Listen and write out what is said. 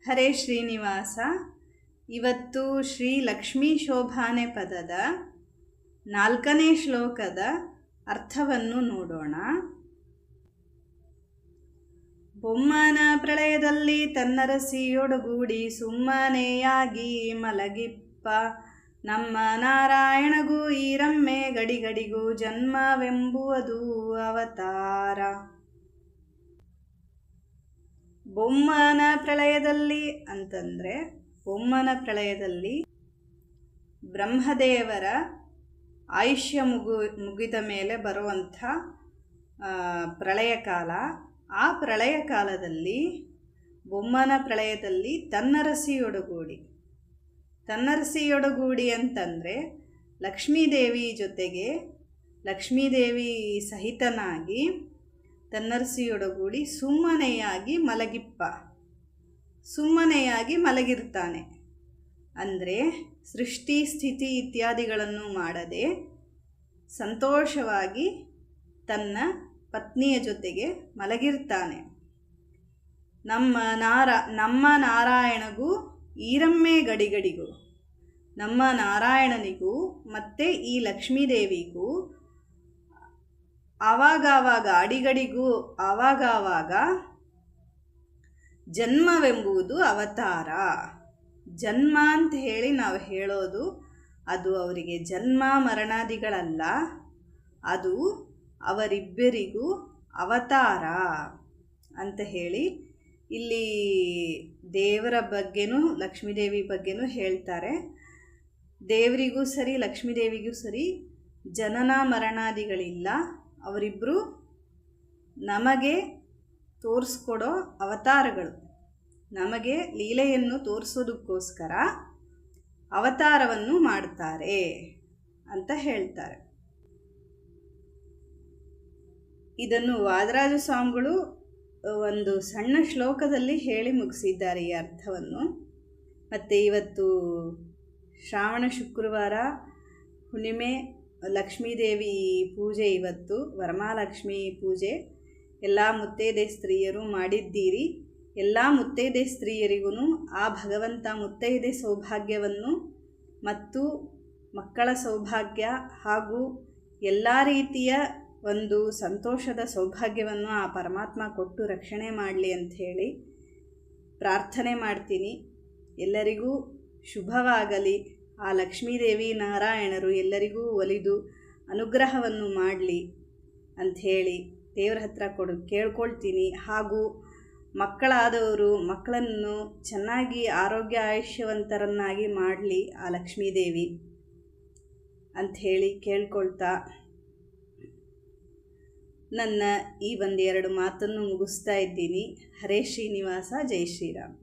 ಹರೇ ಶ್ರೀನಿವಾಸ. ಇವತ್ತು ಶ್ರೀ ಲಕ್ಷ್ಮೀ ಶೋಭಾನೆ ಪದದ 4ನೇ ಶ್ಲೋಕದ ಅರ್ಥವನ್ನು ನೋಡೋಣ. ಬೊಮ್ಮನ ಪ್ರಳಯದಲ್ಲಿ ತನ್ನರಸಿಯೊಡಗೂಡಿ ಸುಮ್ಮನೆಯಾಗಿ ಮಲಗಿಪ್ಪ, ನಮ್ಮ ನಾರಾಯಣಗೂ ಈರಮ್ಮೆ ಗಡಿಗಡಿಗೂ ಜನ್ಮವೆಂಬುವುದು ಅವತಾರ. ಬೊಮ್ಮನ ಪ್ರಳಯದಲ್ಲಿ ಅಂತಂದರೆ, ಬೊಮ್ಮನ ಪ್ರಳಯದಲ್ಲಿ ಬ್ರಹ್ಮದೇವರ ಆಯುಷ್ಯ ಮುಗಿದ ಮೇಲೆ ಬರುವಂಥ ಪ್ರಳಯ ಕಾಲ. ಆ ಪ್ರಳಯ ಕಾಲದಲ್ಲಿ ಬೊಮ್ಮನ ಪ್ರಳಯದಲ್ಲಿ ತನ್ನರಸಿಯೊಡಗೂಡಿ ಅಂತಂದರೆ ಲಕ್ಷ್ಮೀದೇವಿ ಜೊತೆಗೆ, ಲಕ್ಷ್ಮೀದೇವಿ ಸಹಿತನಾಗಿ ತನ್ನರಸಿಯೊಡಗೂಡಿ ಸುಮ್ಮನೆಯಾಗಿ ಮಲಗಿರ್ತಾನೆ. ಅಂದರೆ ಸೃಷ್ಟಿ ಸ್ಥಿತಿ ಇತ್ಯಾದಿಗಳನ್ನು ಮಾಡದೆ ಸಂತೋಷವಾಗಿ ತನ್ನ ಪತ್ನಿಯ ಜೊತೆಗೆ ಮಲಗಿರ್ತಾನೆ. ನಮ್ಮ ನಾರಾಯಣಗೂ ಈರಮ್ಮೆ ಗಡಿಗಡಿಗೂ, ನಮ್ಮ ನಾರಾಯಣನಿಗೂ ಮತ್ತು ಈ ಲಕ್ಷ್ಮೀದೇವಿಗೂ ಆವಾಗವಾಗ ಅಡಿಗಡಿಗೂ ಆವಾಗವಾಗ ಜನ್ಮವೆಂಬುದು ಅವತಾರ. ಜನ್ಮ ಅಂತ ಹೇಳಿ ನಾವು ಹೇಳೋದು ಅದು ಅವರಿಗೆ ಜನ್ಮ ಮರಣಾದಿಗಳಲ್ಲ, ಅದು ಅವರಿಬ್ಬರಿಗೂ ಅವತಾರ ಅಂತ ಹೇಳಿ ಇಲ್ಲಿ ದೇವರ ಬಗ್ಗೆನೂ ಲಕ್ಷ್ಮೀದೇವಿ ಬಗ್ಗೆನೂ ಹೇಳ್ತಾರೆ. ದೇವರಿಗೂ ಸರಿ ಲಕ್ಷ್ಮೀದೇವಿಗೂ ಸರಿ ಜನನ ಮರಣಾದಿಗಳಿಲ್ಲ. ಅವರಿಬ್ಬರು ನಮಗೆ ತೋರಿಸ್ಕೊಡೋ ಅವತಾರಗಳು, ನಮಗೆ ಲೀಲೆಯನ್ನು ತೋರಿಸೋದಕ್ಕೋಸ್ಕರ ಅವತಾರವನ್ನು ಮಾಡ್ತಾರೆ ಅಂತ ಹೇಳ್ತಾರೆ. ಇದನ್ನು ವಾದರಾಜ ಸ್ವಾಮಿಗಳು ಒಂದು ಸಣ್ಣ ಶ್ಲೋಕದಲ್ಲಿ ಹೇಳಿ ಮುಗಿಸಿದ್ದಾರೆ ಈ ಅರ್ಥವನ್ನು. ಮತ್ತು ಇವತ್ತು ಶ್ರಾವಣ ಶುಕ್ರವಾರ ಹುಣ್ಣಿಮೆ, ಲಕ್ಷ್ಮೀದೇವಿ ಪೂಜೆ, ಇವತ್ತು ವರಮಹಾಲಕ್ಷ್ಮಿ ಪೂಜೆ. ಎಲ್ಲ ಮುತ್ತೈದೆ ಸ್ತ್ರೀಯರು ಮಾಡಿದ್ದೀರಿ. ಎಲ್ಲ ಮುತ್ತೈದೆ ಸ್ತ್ರೀಯರಿಗೂ ಆ ಭಗವಂತ ಮುತ್ತೈದೆ ಸೌಭಾಗ್ಯವನ್ನು ಮತ್ತು ಮಕ್ಕಳ ಸೌಭಾಗ್ಯ ಹಾಗೂ ಎಲ್ಲ ರೀತಿಯ ಒಂದು ಸಂತೋಷದ ಸೌಭಾಗ್ಯವನ್ನು ಆ ಪರಮಾತ್ಮ ಕೊಟ್ಟು ರಕ್ಷಣೆ ಮಾಡಲಿ ಅಂಥೇಳಿ ಪ್ರಾರ್ಥನೆ ಮಾಡ್ತೀನಿ. ಎಲ್ಲರಿಗೂ ಶುಭವಾಗಲಿ. ಆ ಲಕ್ಷ್ಮೀದೇವಿ ನಾರಾಯಣರು ಎಲ್ಲರಿಗೂ ಒಲಿದು ಅನುಗ್ರಹವನ್ನು ಮಾಡಲಿ ಅಂಥೇಳಿ ದೇವರ ಹತ್ರ ಕೇಳ್ಕೊಳ್ತೀನಿ. ಹಾಗೂ ಮಕ್ಕಳಾದವರು ಮಕ್ಕಳನ್ನು ಚೆನ್ನಾಗಿ ಆರೋಗ್ಯ ಆಯುಷ್ಯವಂತರನ್ನಾಗಿ ಮಾಡಲಿ ಆ ಲಕ್ಷ್ಮೀದೇವಿ ಅಂಥೇಳಿ ಕೇಳ್ಕೊಳ್ತಾ ನನ್ನ ಈ 2 ಮಾತನ್ನು ಮುಗಿಸ್ತಾ ಇದ್ದೀನಿ. ಹರೇ ಶ್ರೀನಿವಾಸ. ಜೈ ಶ್ರೀರಾಮ್.